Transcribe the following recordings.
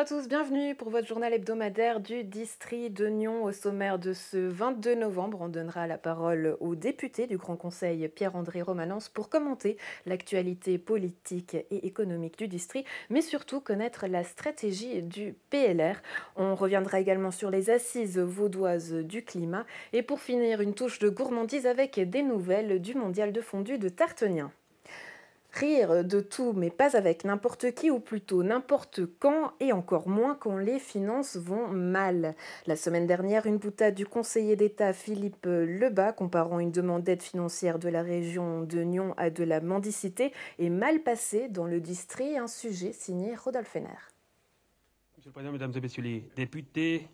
à tous, bienvenue pour votre journal hebdomadaire du district de Nyon. Au sommaire de ce 22 novembre, on donnera la parole au député du Grand Conseil Pierre-André Romanens pour commenter l'actualité politique et économique du district, mais surtout connaître la stratégie du PLR. On reviendra également sur les assises vaudoises du climat et pour finir, une touche de gourmandise avec des nouvelles du mondial de fondue de Tartenien. Rire de tout, mais pas avec n'importe qui, ou plutôt n'importe quand, et encore moins quand les finances vont mal. La semaine dernière, une boutade du conseiller d'État Philippe Lebas, comparant une demande d'aide financière de la région de Nyon à de la mendicité, est mal passée dans le district, un sujet signé Rodolphe Henner. Monsieur le Président, Mesdames et Messieurs les députés,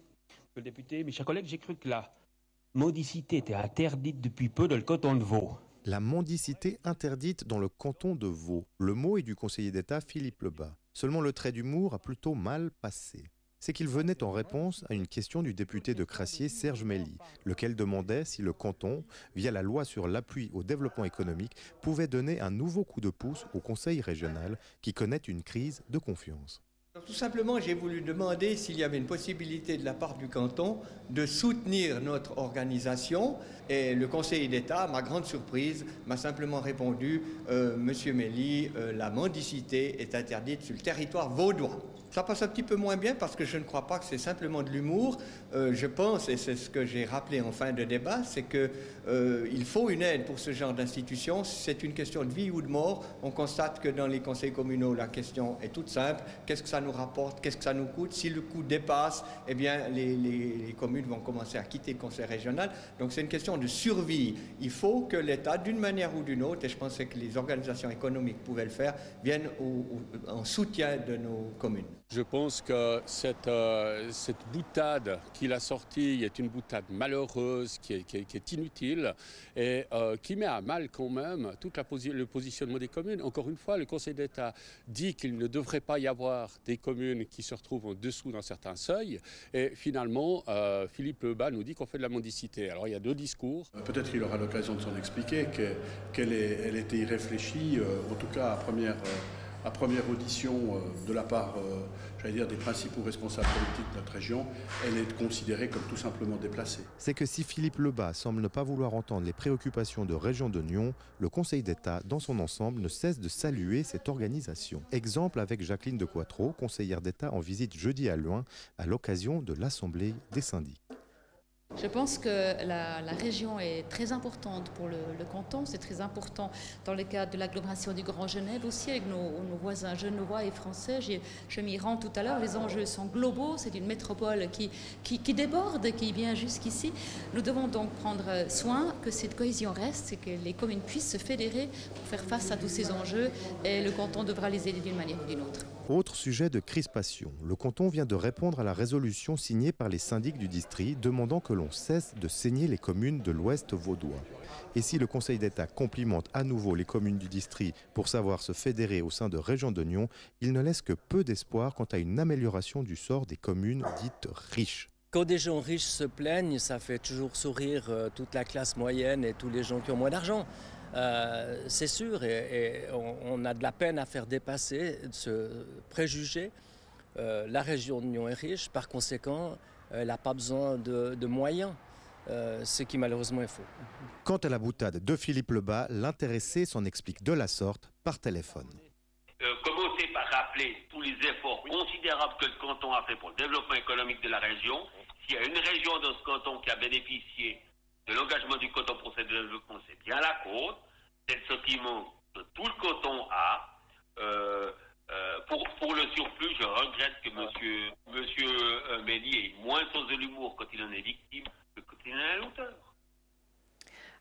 mes chers collègues, j'ai cru que la mendicité était interdite depuis peu dans le canton de Vaud. La mendicité interdite dans le canton de Vaud. Le mot est du conseiller d'État Philippe Lebas. Seulement le trait d'humour a plutôt mal passé. C'est qu'il venait en réponse à une question du député de Crassier, Serge Mély, lequel demandait si le canton, via la loi sur l'appui au développement économique, pouvait donner un nouveau coup de pouce au conseil régional qui connaît une crise de confiance. Tout simplement, j'ai voulu demander s'il y avait une possibilité de la part du canton de soutenir notre organisation. Et le conseiller d'État, à ma grande surprise, m'a simplement répondu Monsieur Mély, la mendicité est interdite sur le territoire vaudois. Ça passe un petit peu moins bien parce que je ne crois pas que c'est simplement de l'humour. Je pense, et c'est ce que j'ai rappelé en fin de débat, c'est qu'il faut une aide pour ce genre d'institution. C'est une question de vie ou de mort. On constate que dans les conseils communaux, la question est toute simple. Qu'est-ce que ça nous rapporte? Qu'est-ce que ça nous coûte? Si le coût dépasse, eh bien, les communes vont commencer à quitter le conseil régional. Donc c'est une question de survie. Il faut que l'État, d'une manière ou d'une autre, et je pensais que les organisations économiques pouvaient le faire, viennent en soutien de nos communes. Je pense que cette boutade qu'il a sortie est une boutade malheureuse, qui est inutile et qui met à mal quand même tout le positionnement des communes. Encore une fois, le Conseil d'État dit qu'il ne devrait pas y avoir des communes qui se retrouvent en dessous d'un certain seuil. Et finalement, Philippe Lebas nous dit qu'on fait de la mendicité. Alors il y a deux discours. Peut-être qu'il aura l'occasion de s'en expliquer, qu'elle était irréfléchie, en tout cas à première audition de la part, j'allais dire, des principaux responsables politiques de notre région, elle est considérée comme tout simplement déplacée. C'est que si Philippe Lebas semble ne pas vouloir entendre les préoccupations de Région de Nyon, le Conseil d'État, dans son ensemble, ne cesse de saluer cette organisation. Exemple avec Jacqueline de Quattro, conseillère d'État en visite jeudi à Loing, à l'occasion de l'Assemblée des syndics. Je pense que la région est très importante pour le canton, c'est très important dans le cadre de l'agglomération du Grand Genève aussi avec nos voisins genevois et français. Je m'y rends tout à l'heure, les enjeux sont globaux, c'est une métropole qui déborde, qui vient jusqu'ici. Nous devons donc prendre soin que cette cohésion reste et que les communes puissent se fédérer pour faire face à tous ces enjeux et le canton devra les aider d'une manière ou d'une autre. Autre sujet de crispation, le canton vient de répondre à la résolution signée par les syndics du district demandant que l'on cesse de saigner les communes de l'Ouest vaudois. Et si le Conseil d'État complimente à nouveau les communes du district pour savoir se fédérer au sein de Région de Nyon, il ne laisse que peu d'espoir quant à une amélioration du sort des communes dites riches. Quand des gens riches se plaignent, ça fait toujours sourire toute la classe moyenne et tous les gens qui ont moins d'argent. C'est sûr, et on a de la peine à faire dépasser ce préjugé. La région de Nyon est riche, par conséquent, elle n'a pas besoin de moyens, ce qui malheureusement est faux. Quant à la boutade de Philippe Lebas, l'intéressé s'en explique de la sorte par téléphone. Commencer par rappeler tous les efforts considérables que le canton a fait pour le développement économique de la région. S'il y a une région dans ce canton qui a bénéficié de l'engagement du canton pour ce développement, c'est bien la Côte. C'est le sentiment que tout le canton a. Pour le surplus, je regrette que monsieur Mély ait moins de sens de l'humour quand il en est victime que quand il en est l'auteur.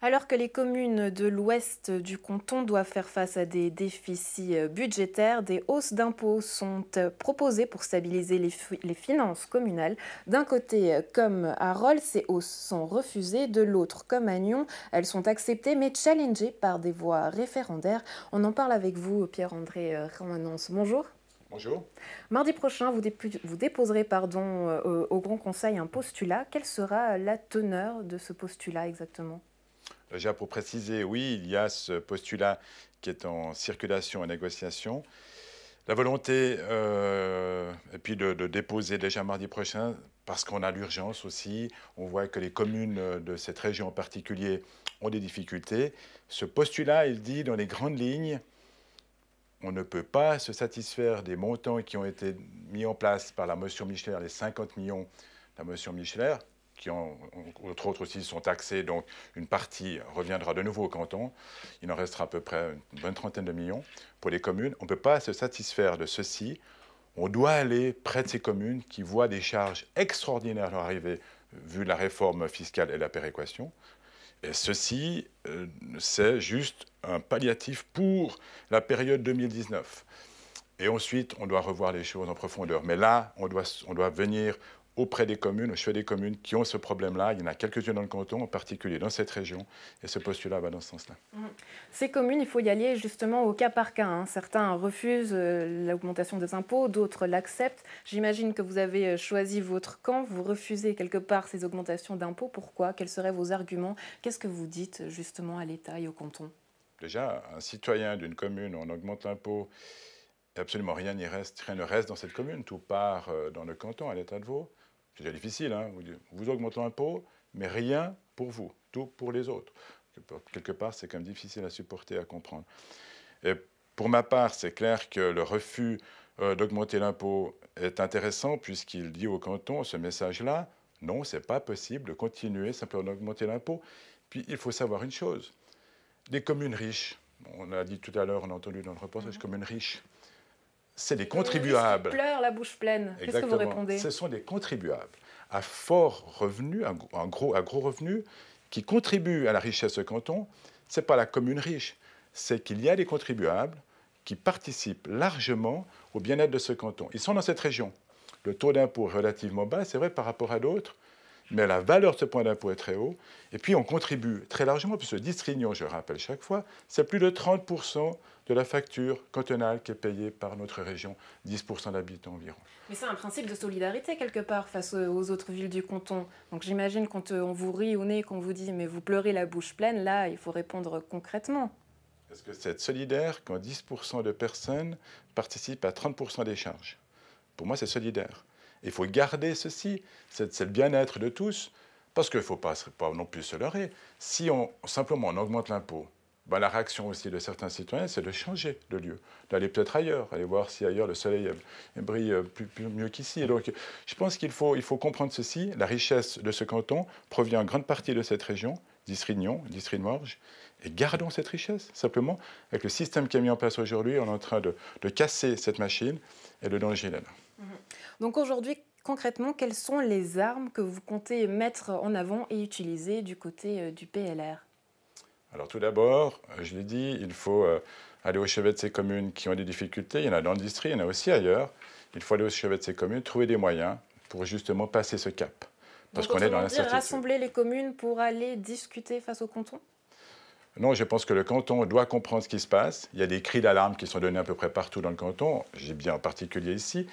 Alors que les communes de l'ouest du canton doivent faire face à des déficits budgétaires, des hausses d'impôts sont proposées pour stabiliser les finances communales. D'un côté, comme à Rolles, ces hausses sont refusées. De l'autre, comme à Nyon, elles sont acceptées mais challengées par des voix référendaires. On en parle avec vous, Pierre-André Romanens. Bonjour. Bonjour. Mardi prochain, vous déposerez au Grand Conseil un postulat. Quelle sera la teneur de ce postulat exactement ? Déjà pour préciser, oui, il y a ce postulat qui est en circulation et négociation. La volonté, et puis de déposer déjà mardi prochain, parce qu'on a l'urgence aussi. On voit que les communes de cette région en particulier ont des difficultés. Ce postulat, il dit dans les grandes lignes, on ne peut pas se satisfaire des montants qui ont été mis en place par la motion Michler, les 50 millions de la motion Michler, qui, entre autres aussi, sont taxés, donc une partie reviendra de nouveau au canton. Il en restera à peu près une bonne trentaine de millions pour les communes. On ne peut pas se satisfaire de ceci. On doit aller près de ces communes qui voient des charges extraordinaires leur arriver, vu la réforme fiscale et la péréquation. Et ceci, c'est juste un palliatif pour la période 2019. Et ensuite, on doit revoir les choses en profondeur. Mais là, on doit venir auprès des communes, au chevet des communes qui ont ce problème-là. Il y en a quelques-unes dans le canton, en particulier dans cette région, et ce postulat va dans ce sens-là. Ces communes, il faut y aller justement au cas par cas, hein. Certains refusent l'augmentation des impôts, d'autres l'acceptent. J'imagine que vous avez choisi votre camp, vous refusez quelque part ces augmentations d'impôts. Pourquoi? Quels seraient vos arguments? Qu'est-ce que vous dites justement à l'État et au canton? Déjà, un citoyen d'une commune, on augmente l'impôt, absolument rien ne reste dans cette commune. Tout part dans le canton, à l'État de Vaud. C'est déjà difficile, hein. Vous augmentez l'impôt, mais rien pour vous, tout pour les autres. Quelque part, c'est quand même difficile à supporter, à comprendre. Et pour ma part, c'est clair que le refus d'augmenter l'impôt est intéressant puisqu'il dit au canton ce message-là, non, ce n'est pas possible de continuer simplement d'augmenter l'impôt. Puis il faut savoir une chose, les communes riches, on a dit tout à l'heure, on a entendu dans le reportage, communes riches, c'est des contribuables. Qui pleurent la bouche pleine. Qu'est-ce que vous répondez? Ce sont des contribuables à fort revenu, à gros revenu, qui contribuent à la richesse du canton. Ce n'est pas la commune riche, c'est qu'il y a des contribuables qui participent largement au bien-être de ce canton. Ils sont dans cette région. Le taux d'impôt est relativement bas, c'est vrai, par rapport à d'autres, mais la valeur de ce point d'impôt est très haut. Et puis, on contribue très largement, puisque Distrignon, je rappelle chaque fois, c'est plus de 30% de la facture cantonale qui est payée par notre région, 10% d'habitants environ. Mais c'est un principe de solidarité, quelque part, face aux autres villes du canton. Donc, j'imagine, quand on vous rit au nez, qu'on vous dit « mais vous pleurez la bouche pleine », là, il faut répondre concrètement. Est-ce que c'est solidaire quand 10% de personnes participent à 30% des charges? Pour moi, c'est solidaire. Il faut garder ceci, c'est le bien-être de tous, parce qu'il ne faut pas non plus se leurrer. Si simplement on augmente l'impôt, ben la réaction aussi de certains citoyens, c'est de changer de lieu, d'aller peut-être ailleurs, aller voir si ailleurs le soleil brille mieux qu'ici. Donc je pense qu'il faut comprendre ceci. La richesse de ce canton provient en grande partie de cette région, d'Istrignon, d'Istri-de-Morges, et gardons cette richesse, simplement. Avec le système qui est mis en place aujourd'hui, on est en train de casser cette machine, et le danger est là. Donc aujourd'hui, concrètement, quelles sont les armes que vous comptez mettre en avant et utiliser du côté du PLR? Alors tout d'abord, je l'ai dit, il faut aller au chevet de ces communes qui ont des difficultés. Il y en a dans l'industrie, il y en a aussi ailleurs. Il faut aller au chevet de ces communes, trouver des moyens pour justement passer ce cap. Parce qu'on est dans l'incertitude. Rassembler les communes pour aller discuter face au canton? Non, je pense que le canton doit comprendre ce qui se passe. Il y a des cris d'alarme qui sont donnés à peu près partout dans le canton, j'ai bien en particulier ici,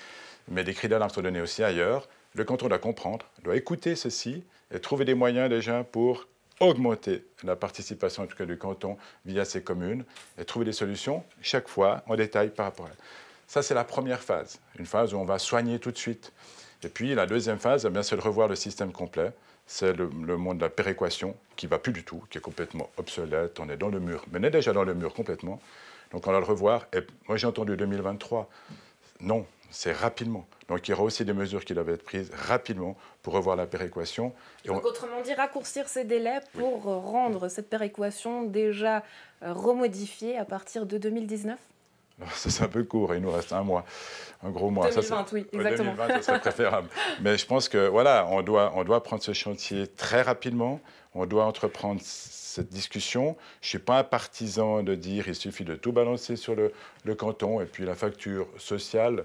mais des cris d'alarme sont donnés aussi ailleurs. Le canton doit comprendre, doit écouter ceci et trouver des moyens déjà pour augmenter la participation en tout cas du canton via ces communes et trouver des solutions chaque fois en détail par rapport à elle. Ça, c'est la première phase, une phase où on va soigner tout de suite. Et puis la deuxième phase, c'est de revoir le système complet. C'est le monde de la péréquation qui ne va plus du tout, qui est complètement obsolète. On est dans le mur, mais on est déjà dans le mur complètement. Donc on va le revoir. Et moi j'ai entendu 2023. Non, c'est rapidement. Donc il y aura aussi des mesures qui doivent être prises rapidement pour revoir la péréquation. Donc autrement dit, raccourcir ces délais pour rendre cette péréquation déjà remodifiée à partir de 2019 ? Ça, c'est un peu court, il nous reste un mois, un gros mois. 2020, oui, exactement. 2020, ça serait préférable. Mais je pense que, voilà, on doit prendre ce chantier très rapidement, on doit entreprendre cette discussion. Je ne suis pas un partisan de dire qu'il suffit de tout balancer sur le canton, et puis la facture sociale,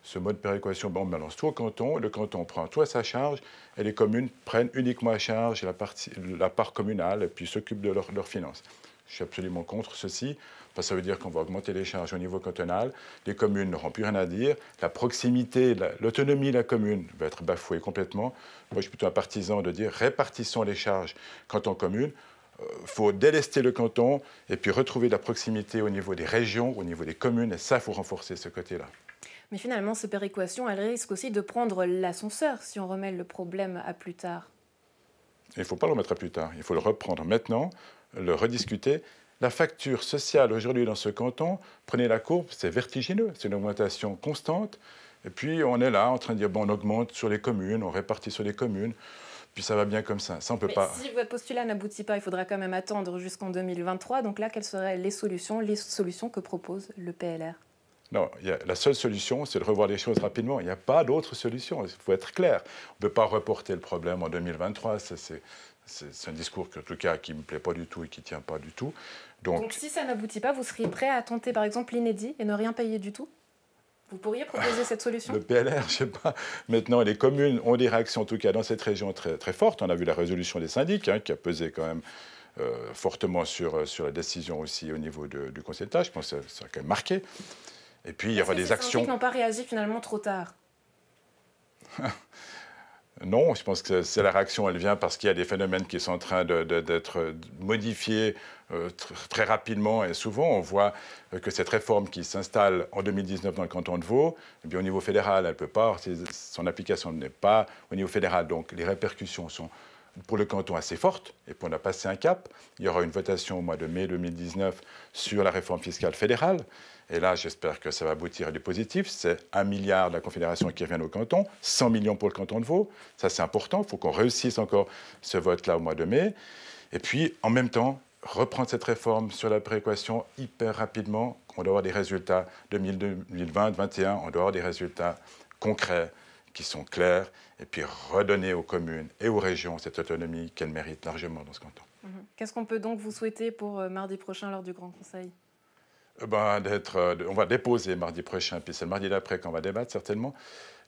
ce mode péréquation, bon, on balance tout au canton, le canton prend tout à sa charge, et les communes prennent uniquement à charge la part communale, et puis s'occupent de leurs finances. Je suis absolument contre ceci. Parce que ça veut dire qu'on va augmenter les charges au niveau cantonal. Les communes n'auront plus rien à dire. La proximité, l'autonomie de la commune va être bafouée complètement. Moi, je suis plutôt un partisan de dire répartissons les charges canton-commune. faut délester le canton et puis retrouver la proximité au niveau des régions, au niveau des communes, et ça, il faut renforcer ce côté-là. Mais finalement, cette péréquation, elle risque aussi de prendre l'ascenseur si on remet le problème à plus tard. Il ne faut pas le remettre à plus tard, il faut le reprendre maintenant, le rediscuter. La facture sociale aujourd'hui dans ce canton, prenez la courbe, c'est vertigineux, c'est une augmentation constante. Et puis on est là en train de dire, bon, on augmente sur les communes, on répartit sur les communes, puis ça va bien comme ça. Ça on peut Mais pas... si votre postulat n'aboutit pas, il faudra quand même attendre jusqu'en 2023. Donc là, quelles seraient les solutions que propose le PLR? Non, la seule solution, c'est de revoir les choses rapidement. Il n'y a pas d'autre solution, il faut être clair. On ne peut pas reporter le problème en 2023, c'est un discours en tout cas, qui ne me plaît pas du tout et qui ne tient pas du tout. Donc si ça n'aboutit pas, vous seriez prêt à tenter par exemple l'inédit et ne rien payer du tout? Vous pourriez proposer cette solution? Le PLR, je ne sais pas. Maintenant, les communes ont des réactions, en tout cas dans cette région, très, très fortes. On a vu la résolution des syndics, qui a pesé quand même fortement sur la décision aussi au niveau du Conseil d'État. Je pense que ça a quand même marqué. Et puis, il y aura des actions... Les syndics n'ont pas réagi finalement trop tard? Non, je pense que c'est la réaction, elle vient parce qu'il y a des phénomènes qui sont en train d'être modifiés très rapidement. Et souvent, on voit que cette réforme qui s'installe en 2019 dans le canton de Vaud, eh bien, au niveau fédéral, elle peut pas, son application n'est pas au niveau fédéral. Donc, les répercussions sont pour le canton assez fortes. Et puis, on a passé un cap. Il y aura une votation au mois de mai 2019 sur la réforme fiscale fédérale. Et là, j'espère que ça va aboutir à du positif. C'est 1 milliard de la Confédération qui revient au canton, 100 millions pour le canton de Vaud. Ça, c'est important. Il faut qu'on réussisse encore ce vote-là au mois de mai. Et puis, en même temps, reprendre cette réforme sur la péréquation hyper rapidement. On doit avoir des résultats 2020-2021. On doit avoir des résultats concrets qui sont clairs. Et puis, redonner aux communes et aux régions cette autonomie qu'elles méritent largement dans ce canton. Qu'est-ce qu'on peut donc vous souhaiter pour mardi prochain lors du Grand Conseil? On va déposer mardi prochain, puis c'est le mardi d'après qu'on va débattre certainement.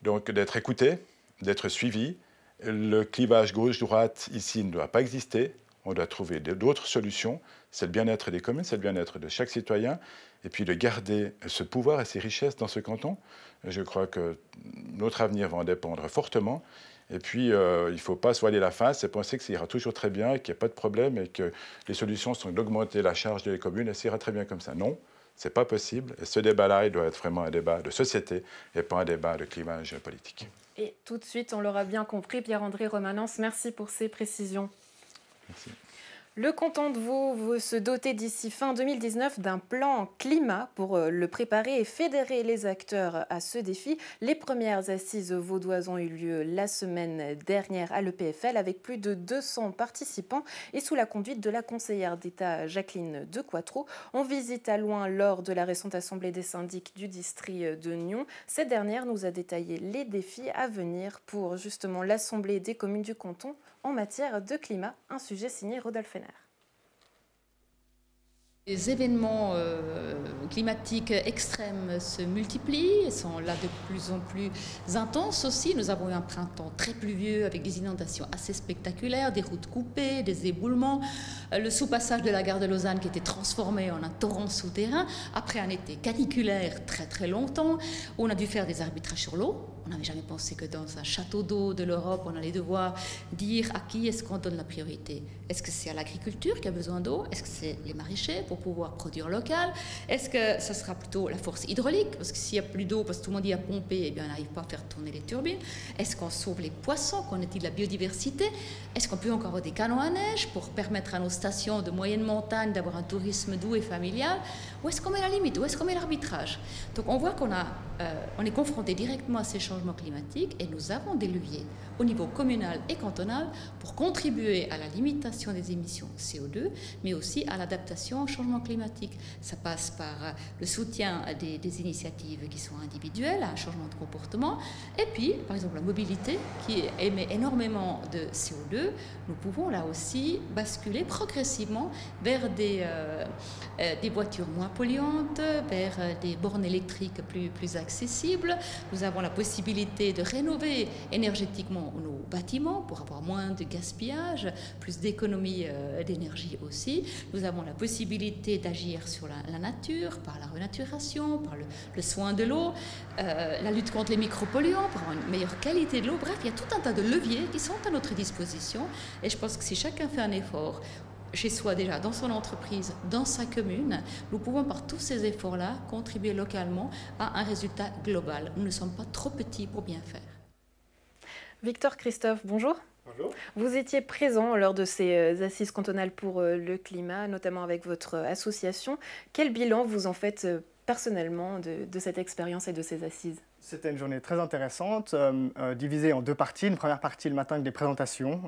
Donc d'être écouté, d'être suivi. Le clivage gauche-droite ici ne doit pas exister. On doit trouver d'autres solutions. C'est le bien-être des communes, c'est le bien-être de chaque citoyen. Et puis de garder ce pouvoir et ces richesses dans ce canton. Je crois que notre avenir va en dépendre fortement. Et puis, il ne faut pas se voiler la face et penser que ça ira toujours très bien, qu'il n'y a pas de problème et que les solutions sont d'augmenter la charge des communes et ça ira très bien comme ça. Non. Ce n'est pas possible. Et ce débat-là, il doit être vraiment un débat de société et pas un débat de clivage politique. Et tout de suite, on l'aura bien compris, Pierre-André Romanens, merci pour ces précisions. Merci. Le canton de Vaud veut se doter d'ici fin 2019 d'un plan climat pour le préparer et fédérer les acteurs à ce défi. Les premières assises vaudoises ont eu lieu la semaine dernière à l'EPFL avec plus de 200 participants et sous la conduite de la conseillère d'État Jacqueline De Quattro. On visite à loin lors de la récente assemblée des syndics du district de Nyon. Cette dernière nous a détaillé les défis à venir pour justement l'assemblée des communes du canton en matière de climat, un sujet signé Rodolphe Henner. Les événements climatiques extrêmes se multiplient et sont là de plus en plus intenses aussi. Nous avons eu un printemps très pluvieux avec des inondations assez spectaculaires, des routes coupées, des éboulements, le sous-passage de la gare de Lausanne qui était transformé en un torrent souterrain après un été caniculaire très très longtemps où on a dû faire des arbitrages sur l'eau. On n'avait jamais pensé que dans un château d'eau de l'Europe, on allait devoir dire à qui est-ce qu'on donne la priorité. Est-ce que c'est à l'agriculture qui a besoin d'eau? Est-ce que c'est les maraîchers pour pouvoir produire local? Est-ce que ce sera plutôt la force hydraulique? Parce que s'il n'y a plus d'eau, parce que tout le monde y a pompé, eh bien on n'arrive pas à faire tourner les turbines. Est-ce qu'on sauve les poissons? Qu'en est-il de la biodiversité? Est-ce qu'on peut encore avoir des canons à neige pour permettre à nos stations de moyenne montagne d'avoir un tourisme doux et familial? Où est-ce qu'on met la limite? Où est-ce qu'on met l'arbitrage? Donc on voit qu'on est confronté directement à ces changements climatiques et nous avons des leviers au niveau communal et cantonal pour contribuer à la limitation des émissions CO2, mais aussi à l'adaptation au changement climatique. Ça passe par le soutien des initiatives qui sont individuelles, à un changement de comportement, et puis, par exemple, la mobilité qui émet énormément de CO2. Nous pouvons là aussi basculer progressivement vers des voitures moins polluantes, vers des bornes électriques plus accessibles. Nous avons la possibilité de rénover énergétiquement nos bâtiments pour avoir moins de gaspillage, plus d'économie d'énergie aussi. Nous avons la possibilité d'agir sur la nature, par la renaturation, par le soin de l'eau, la lutte contre les micropolluants, pour avoir une meilleure qualité de l'eau. Bref, il y a tout un tas de leviers qui sont à notre disposition et je pense que si chacun fait un effort, chez soi déjà, dans son entreprise, dans sa commune, nous pouvons par tous ces efforts-là contribuer localement à un résultat global. Nous ne sommes pas trop petits pour bien faire. Victor Christophe, bonjour. Bonjour. Vous étiez présent lors de ces assises cantonales pour le climat, notamment avec votre association. Quel bilan vous en faites personnellement de cette expérience et de ces assises? C'était une journée très intéressante, divisée en deux parties. Une première partie le matin avec des présentations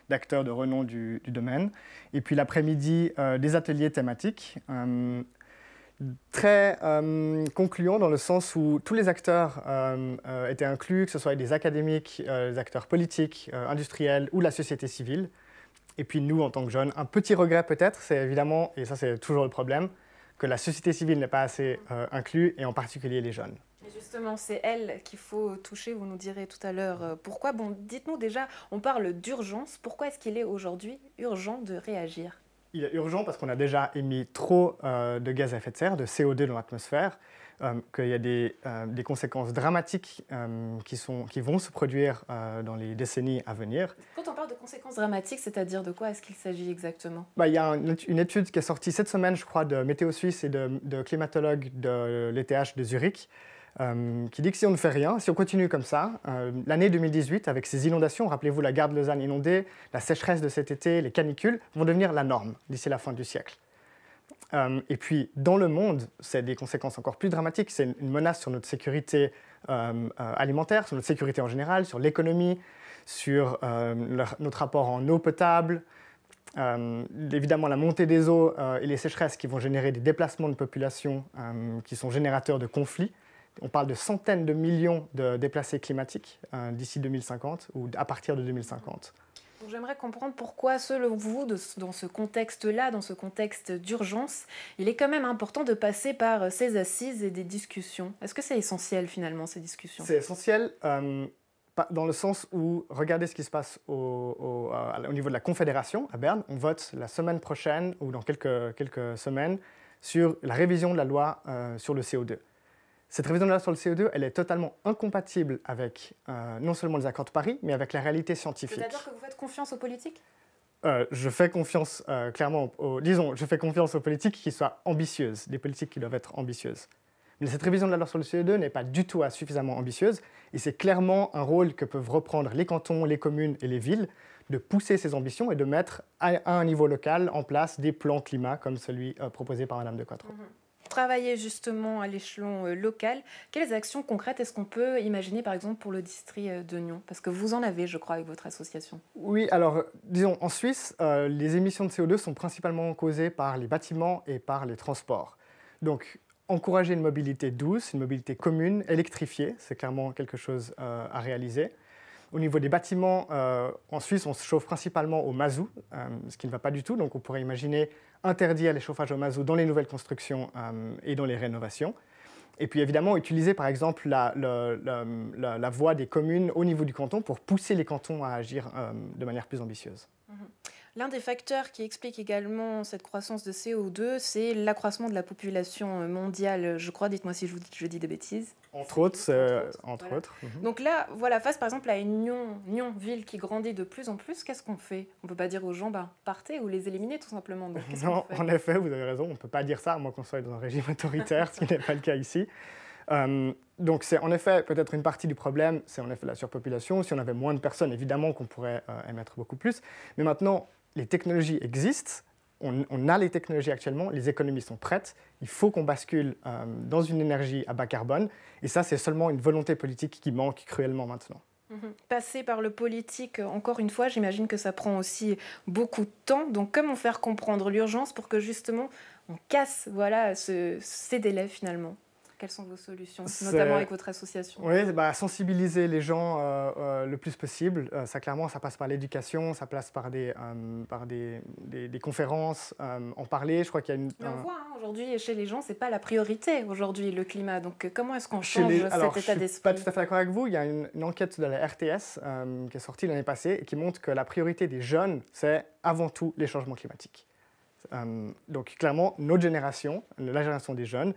d'acteurs de renom du domaine. Et puis l'après-midi, des ateliers thématiques. Très concluant dans le sens où tous les acteurs étaient inclus, que ce soit des académiques, des acteurs politiques, industriels ou la société civile. Et puis nous, en tant que jeunes, un petit regret peut-être, c'est évidemment, et ça c'est toujours le problème, que la société civile n'est pas assez inclue, et en particulier les jeunes. Et justement, c'est elle qu'il faut toucher, vous nous direz tout à l'heure pourquoi. Bon, dites-nous déjà, on parle d'urgence, pourquoi est-ce qu'il est aujourd'hui urgent de réagir? Il est urgent parce qu'on a déjà émis trop de gaz à effet de serre, de CO2 dans l'atmosphère, qu'il y a des conséquences dramatiques qui vont se produire dans les décennies à venir. Quand on parle de conséquences dramatiques, c'est-à-dire de quoi est-ce qu'il s'agit exactement? Il y a une étude qui est sortie cette semaine, je crois, de Météo Suisse et de climatologues de l'ETH de Zurich, qui dit que si on ne fait rien, si on continue comme ça, l'année 2018, avec ces inondations, rappelez-vous la gare de Lausanne inondée, la sécheresse de cet été, les canicules, vont devenir la norme d'ici la fin du siècle. Et puis, dans le monde, c'est des conséquences encore plus dramatiques. C'est une menace sur notre sécurité alimentaire, sur notre sécurité en général, sur l'économie, sur notre rapport en eau potable, évidemment la montée des eaux et les sécheresses qui vont générer des déplacements de population qui sont générateurs de conflits. On parle de centaines de millions de déplacés climatiques d'ici 2050 ou à partir de 2050. J'aimerais comprendre pourquoi, selon vous, dans ce contexte-là, dans ce contexte d'urgence, il est quand même important de passer par ces assises et des discussions. Est-ce que c'est essentiel, finalement, ces discussions? C'est essentiel dans le sens où, regardez ce qui se passe au niveau de la Confédération, à Berne. On vote la semaine prochaine, ou dans quelques semaines, sur la révision de la loi sur le CO2. Cette révision de la loi sur le CO2, elle est totalement incompatible avec non seulement les accords de Paris, mais avec la réalité scientifique. C'est-à-dire que vous faites confiance aux politiques? Je fais confiance clairement, je fais confiance aux politiques qui soient ambitieuses, des politiques qui doivent être ambitieuses. Mais cette révision de la loi sur le CO2 n'est pas du tout suffisamment ambitieuse, et c'est clairement un rôle que peuvent reprendre les cantons, les communes et les villes, de pousser ces ambitions et de mettre à un niveau local en place des plans climat comme celui proposé par Mme de Quatreau. Travailler justement à l'échelon local, quelles actions concrètes est-ce qu'on peut imaginer par exemple pour le district de Nyon? Parce que vous en avez, je crois, avec votre association. Oui, alors disons, en Suisse, les émissions de CO2 sont principalement causées par les bâtiments et par les transports. Donc, encourager une mobilité douce, une mobilité commune, électrifiée, c'est clairement quelque chose à réaliser. Au niveau des bâtiments, en Suisse, on se chauffe principalement au mazout, ce qui ne va pas du tout. Donc on pourrait imaginer interdire les chauffages au mazout dans les nouvelles constructions et dans les rénovations. Et puis évidemment, utiliser par exemple la voie des communes au niveau du canton pour pousser les cantons à agir de manière plus ambitieuse. L'un des facteurs qui explique également cette croissance de CO2, c'est l'accroissement de la population mondiale, je crois. Dites-moi si je dis des bêtises. Entre autres. Donc là, voilà, face par exemple à une Nyon ville qui grandit de plus en plus, qu'est-ce qu'on fait? On ne peut pas dire aux gens, partez ou les éliminer tout simplement. Donc, non, en effet, vous avez raison, on ne peut pas dire ça, à moins qu'on soit dans un régime autoritaire, ce qui n'est pas le cas ici. Donc c'est en effet peut-être une partie du problème, c'est en effet la surpopulation. Si on avait moins de personnes, évidemment qu'on pourrait émettre beaucoup plus. Mais maintenant, les technologies existent, on a les technologies actuellement, les économies sont prêtes, il faut qu'on bascule dans une énergie à bas carbone, et ça c'est seulement une volonté politique qui manque cruellement maintenant. Passer par le politique, encore une fois, j'imagine que ça prend aussi beaucoup de temps, donc comment faire comprendre l'urgence pour que justement on casse ces délais finalement? Quelles sont vos solutions, notamment avec votre association? Oui, sensibiliser les gens le plus possible. Ça, clairement, ça passe par l'éducation, ça passe par des conférences, en parler. Je crois qu'il y a Mais on voit, aujourd'hui, chez les gens, ce n'est pas la priorité, aujourd'hui, le climat. Donc, comment est-ce qu'on change cet état d'esprit? Je ne suis pas tout à fait d'accord avec vous. Il y a une enquête de la RTS qui est sortie l'année passée et qui montre que la priorité des jeunes, c'est avant tout les changements climatiques. Donc, clairement, notre génération, la génération des jeunes,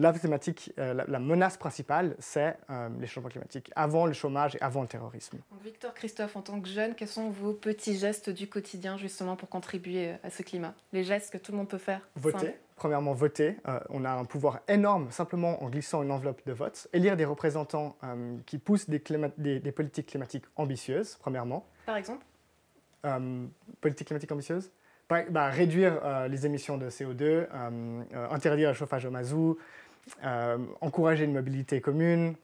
la thématique, la menace principale, c'est les changements climatiques, avant le chômage et avant le terrorisme. Donc, Victor Christophe, en tant que jeune, quels sont vos petits gestes du quotidien justement pour contribuer à ce climat? Les gestes que tout le monde peut faire? Voter. Premièrement, voter. On a un pouvoir énorme simplement en glissant une enveloppe de vote. Élire des représentants qui poussent des politiques climatiques ambitieuses, premièrement. Par exemple? Politiques climatiques ambitieuses. Réduire les émissions de CO2, interdire le chauffage au mazout, encourager une mobilité commune,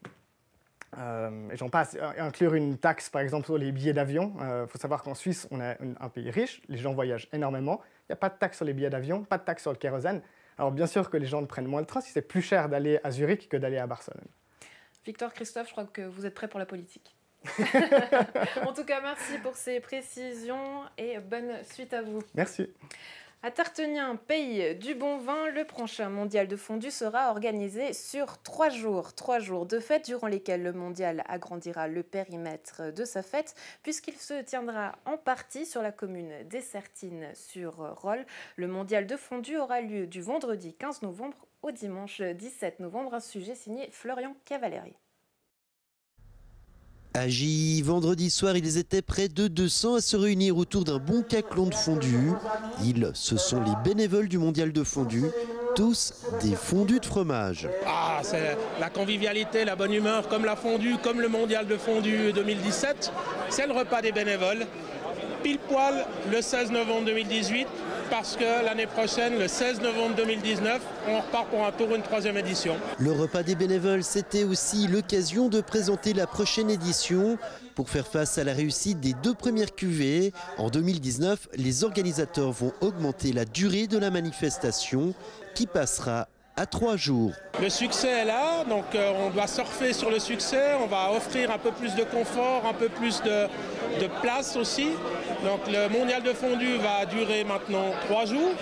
et j'en passe. Inclure une taxe, par exemple, sur les billets d'avion. Faut savoir qu'en Suisse, on est un pays riche, les gens voyagent énormément. Il n'y a pas de taxe sur les billets d'avion, pas de taxe sur le kérosène. Alors bien sûr que les gens prennent moins le train si c'est plus cher d'aller à Zurich que d'aller à Barcelone. Victor Christophe, je crois que vous êtes prêt pour la politique. En tout cas, merci pour ces précisions et bonne suite à vous. Merci. À Tartenien, pays du bon vin, le prochain mondial de fondue sera organisé sur 3 jours. 3 jours de fête durant lesquels le mondial agrandira le périmètre de sa fête puisqu'il se tiendra en partie sur la commune d'Essertines-sur-Rolle. Le mondial de fondue aura lieu du vendredi 15 novembre au dimanche 17 novembre. Un sujet signé Florian Cavalieri. À Gilly, vendredi soir, ils étaient près de 200 à se réunir autour d'un bon caclon de fondue. Ce sont les bénévoles du mondial de fondue, tous des fondus de fromage. Ah, c'est la convivialité, la bonne humeur, comme la fondue, comme le mondial de fondue 2017. C'est le repas des bénévoles, pile poil le 16 novembre 2018, parce que l'année prochaine, le 16 novembre 2019, on repart pour un tour, une 3e édition. Le repas des bénévoles, c'était aussi l'occasion de présenter la prochaine édition. Pour faire face à la réussite des 2 premières cuvées, en 2019, les organisateurs vont augmenter la durée de la manifestation qui passera à 3 jours. Le succès est là, donc on doit surfer sur le succès, on va offrir un peu plus de confort, un peu plus de place aussi. Donc le mondial de fondue va durer maintenant 3 jours,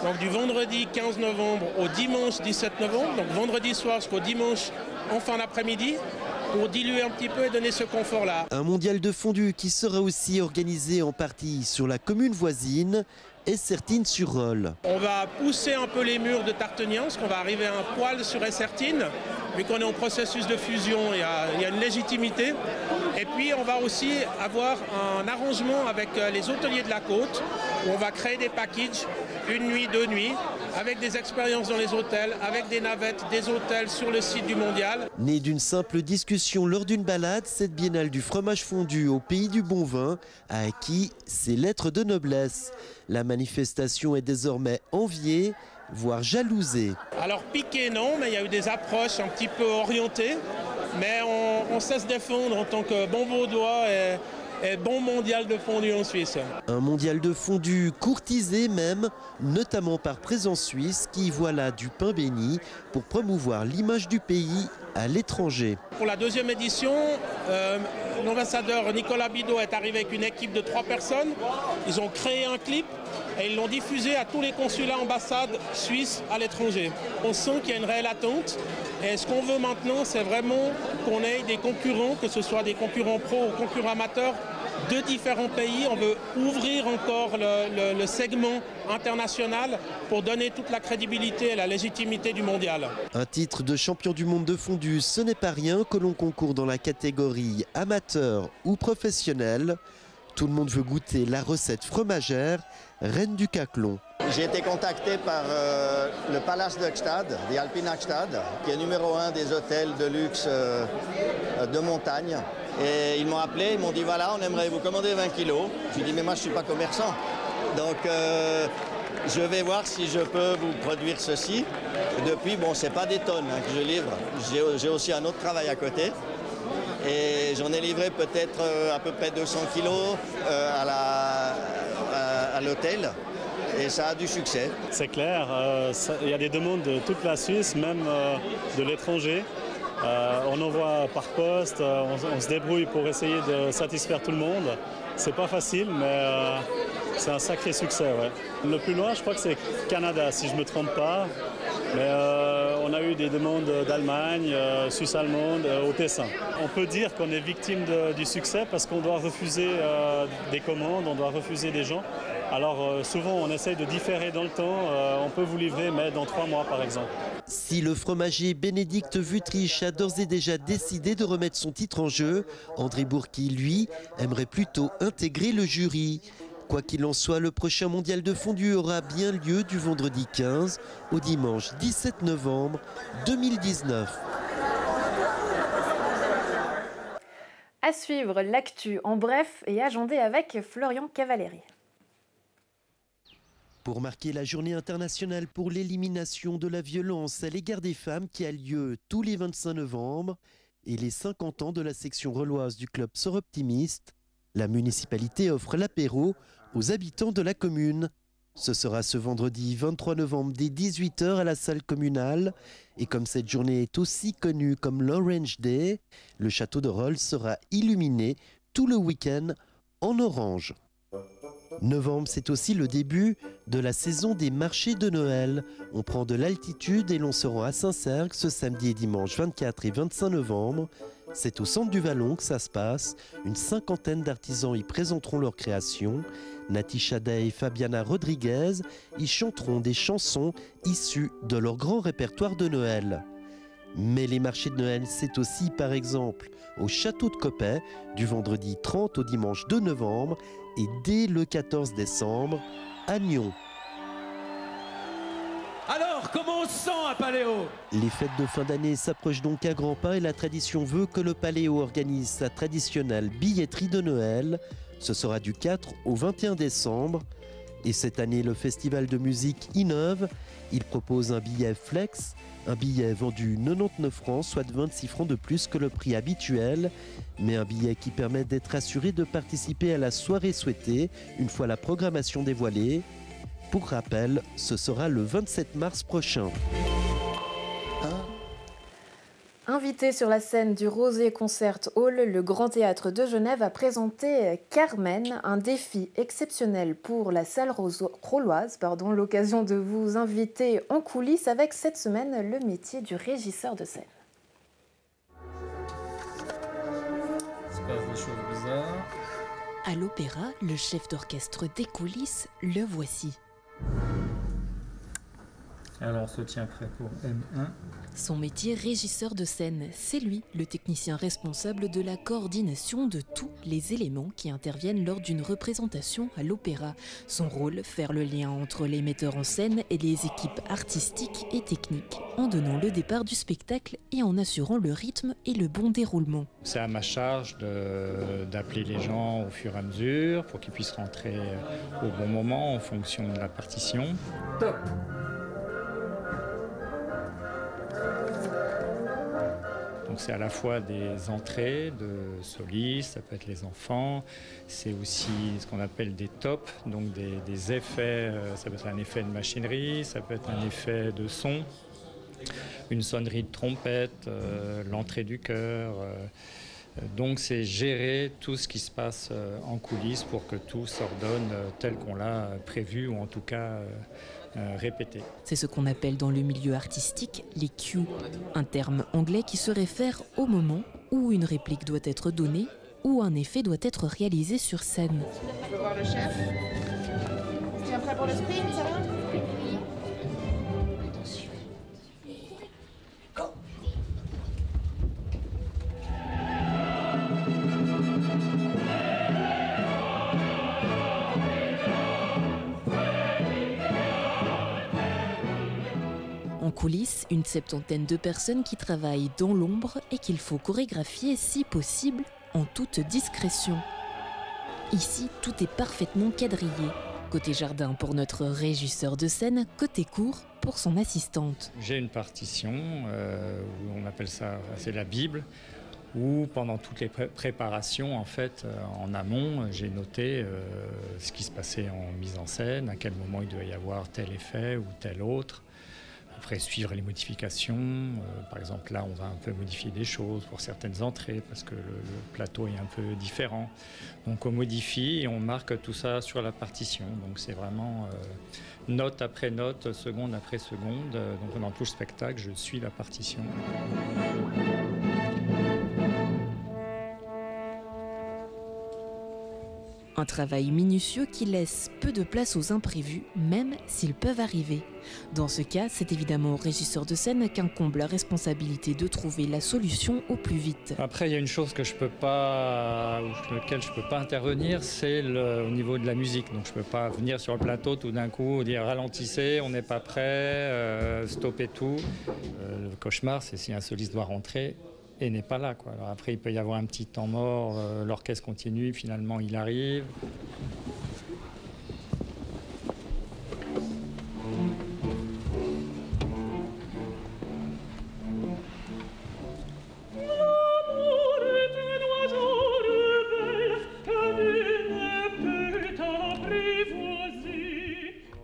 donc du vendredi 15 novembre au dimanche 17 novembre, donc vendredi soir jusqu'au dimanche en fin d'après-midi, pour diluer un petit peu et donner ce confort-là. Un mondial de fondue qui sera aussi organisé en partie sur la commune voisine, Essertines-sur-Rolle. On va pousser un peu les murs de Tartenien, parce qu'on va arriver à un poil sur Essertines. Vu qu'on est en processus de fusion, il y a une légitimité. Et puis on va aussi avoir un arrangement avec les hôteliers de la côte, où on va créer des packages, 1 nuit, 2 nuits, avec des expériences dans les hôtels, avec des navettes, des hôtels sur le site du mondial. Née d'une simple discussion lors d'une balade, cette biennale du fromage fondu au pays du bon vin a acquis ses lettres de noblesse. La manifestation est désormais enviée, voire jalousée. Alors piqué non, mais il y a eu des approches un petit peu orientées. Mais on sait se défendre en tant que bon vaudois et bon mondial de fondue en Suisse. Un mondial de fondue courtisé même, notamment par Présence Suisse, qui y voit là du pain béni pour promouvoir l'image du pays à l'étranger. Pour la 2e édition, l'ambassadeur Nicolas Bidot est arrivé avec une équipe de 3 personnes. Ils ont créé un clip et ils l'ont diffusé à tous les consulats ambassades suisses à l'étranger. On sent qu'il y a une réelle attente. Et ce qu'on veut maintenant, c'est vraiment qu'on ait des concurrents, que ce soit des concurrents pro ou concurrents amateurs, de différents pays. On veut ouvrir encore le segment international pour donner toute la crédibilité et la légitimité du mondial. Un titre de champion du monde de fondue, ce n'est pas rien que l'on concourt dans la catégorie amateur ou professionnel. Tout le monde veut goûter la recette fromagère, reine du caclon. J'ai été contacté par le Palace de Gstad, the Alpina Gstad, qui est numéro 1 des hôtels de luxe de montagne. Et ils m'ont appelé, ils m'ont dit voilà, on aimerait vous commander 20 kilos. Je lui ai dit mais moi je ne suis pas commerçant. Donc je vais voir si je peux vous produire ceci. Et depuis, bon, ce n'est pas des tonnes que je livre. J'ai aussi un autre travail à côté. Et j'en ai livré peut-être à peu près 200 kilos à l'hôtel. Et ça a du succès. C'est clair, il y a des demandes de toute la Suisse, même de l'étranger. On envoie par poste, on se débrouille pour essayer de satisfaire tout le monde. C'est pas facile, mais C'est un sacré succès, ouais. Le plus loin, je crois que c'est Canada, si je ne me trompe pas. Mais on a eu des demandes d'Allemagne, Suisse allemande, au Tessin. On peut dire qu'on est victime du succès parce qu'on doit refuser des commandes, on doit refuser des gens. Alors souvent on essaye de différer dans le temps, on peut vous livrer mais dans 3 mois par exemple. Si le fromager Bénédicte Vutriche a d'ores et déjà décidé de remettre son titre en jeu, André Bourki, lui, aimerait plutôt intégrer le jury. Quoi qu'il en soit, le prochain mondial de fondue aura bien lieu du vendredi 15 au dimanche 17 novembre 2019. À suivre l'actu en bref et agendé avec Florian Cavalieri. Pour marquer la journée internationale pour l'élimination de la violence à l'égard des femmes qui a lieu tous les 25 novembre et les 50 ans de la section reloise du club Sœurs Optimistes, la municipalité offre l'apéro aux habitants de la commune. Ce sera ce vendredi 23 novembre dès 18 h à la salle communale. Et comme cette journée est aussi connue comme l'Orange Day, le château de Rolles sera illuminé tout le week-end en orange. Novembre, c'est aussi le début de la saison des marchés de Noël. On prend de l'altitude et l'on se rend à Saint-Cergue ce samedi et dimanche 24 et 25 novembre. C'est au centre du Vallon que ça se passe. Une 50aine d'artisans y présenteront leurs créations. Nati Chadet et Fabiana Rodriguez y chanteront des chansons issues de leur grand répertoire de Noël. Mais les marchés de Noël, c'est aussi par exemple au château de Coppet du vendredi 30 au dimanche 2 novembre et dès le 14 décembre à Nyon. Alors, comment on se sent à Paléo? Les fêtes de fin d'année s'approchent donc à grands pas et la tradition veut que le Paléo organise sa traditionnelle billetterie de Noël. Ce sera du 4 au 21 décembre. Et cette année, le festival de musique innove. Il propose un billet flex, un billet vendu 99 francs, soit 26 francs de plus que le prix habituel, mais un billet qui permet d'être assuré de participer à la soirée souhaitée une fois la programmation dévoilée. Pour rappel, ce sera le 27 mars prochain. Invité sur la scène du Rosé Concert Hall, le Grand Théâtre de Genève a présenté Carmen, un défi exceptionnel pour la salle rolloise. L'occasion de vous inviter en coulisses avec cette semaine le métier du régisseur de scène. Il se passe des choses bizarres. À l'opéra, le chef d'orchestre des coulisses, le voici. Alors on se tient prêt pour M1. Son métier, régisseur de scène, c'est lui, le technicien responsable de la coordination de tous les éléments qui interviennent lors d'une représentation à l'opéra. Son rôle, faire le lien entre les metteurs en scène et les équipes artistiques et techniques, en donnant le départ du spectacle et en assurant le rythme et le bon déroulement. C'est à ma charge d'appeler les gens au fur et à mesure pour qu'ils puissent rentrer au bon moment en fonction de la partition. Top. Donc c'est à la fois des entrées de solistes, ça peut être les enfants, c'est aussi ce qu'on appelle des tops, donc des effets, ça peut être un effet de machinerie, ça peut être un effet de son, une sonnerie de trompette, l'entrée du chœur. Donc c'est gérer tout ce qui se passe en coulisses pour que tout s'ordonne tel qu'on l'a prévu ou en tout cas répété. C'est ce qu'on appelle dans le milieu artistique les cues, un terme anglais qui se réfère au moment où une réplique doit être donnée ou un effet doit être réalisé sur scène. Je peux voir le chef. Tu es prêt pour le sprint, ça va? En coulisses, une 70aine de personnes qui travaillent dans l'ombre et qu'il faut chorégraphier si possible en toute discrétion. Ici, tout est parfaitement quadrillé. Côté jardin pour notre régisseur de scène, côté cour pour son assistante. J'ai une partition, où on appelle ça, c'est la Bible, où pendant toutes les préparations, en fait, en amont, j'ai noté ce qui se passait en mise en scène, à quel moment il doit y avoir tel effet ou tel autre. Après, suivre les modifications. Par exemple, là, on va un peu modifier des choses pour certaines entrées parce que le plateau est un peu différent. Donc, on modifie et on marque tout ça sur la partition. Donc, c'est vraiment note après note, seconde après seconde. Donc, pendant tout le spectacle, je suis la partition. Un travail minutieux qui laisse peu de place aux imprévus, même s'ils peuvent arriver. Dans ce cas, c'est évidemment au régisseur de scène qu'incombe la responsabilité de trouver la solution au plus vite. Après, il y a une chose que sur laquelle je ne peux pas intervenir, c'est au niveau de la musique. Donc je ne peux pas venir sur le plateau tout d'un coup, dire ralentissez, on n'est pas prêt, stoppez tout. Le cauchemar, c'est si un soliste doit rentrer et n'est pas là, quoi. Alors après, il peut y avoir un petit temps mort, l'orchestre continue, finalement il arrive.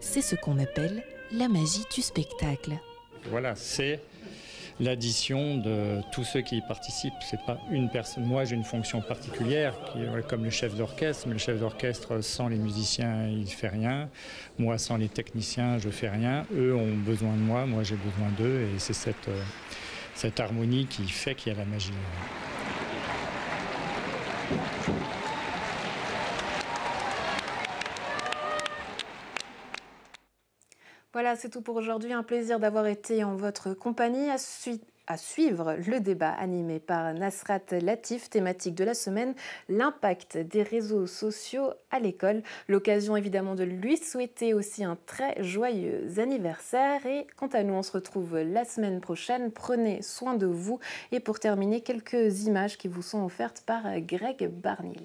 C'est ce qu'on appelle la magie du spectacle. Voilà, c'est l'addition de tous ceux qui y participent. C'est pas une personne. Moi, j'ai une fonction particulière, comme le chef d'orchestre. Mais le chef d'orchestre, sans les musiciens, il ne fait rien. Moi, sans les techniciens, je ne fais rien. Eux ont besoin de moi, moi j'ai besoin d'eux. Et c'est cette harmonie qui fait qu'il y a la magie. Voilà, c'est tout pour aujourd'hui. Un plaisir d'avoir été en votre compagnie. À suivre le débat animé par Nasrat Latif, thématique de la semaine, l'impact des réseaux sociaux à l'école. L'occasion évidemment de lui souhaiter aussi un très joyeux anniversaire. Et quant à nous, on se retrouve la semaine prochaine. Prenez soin de vous. Et pour terminer, quelques images qui vous sont offertes par Greg Barnil.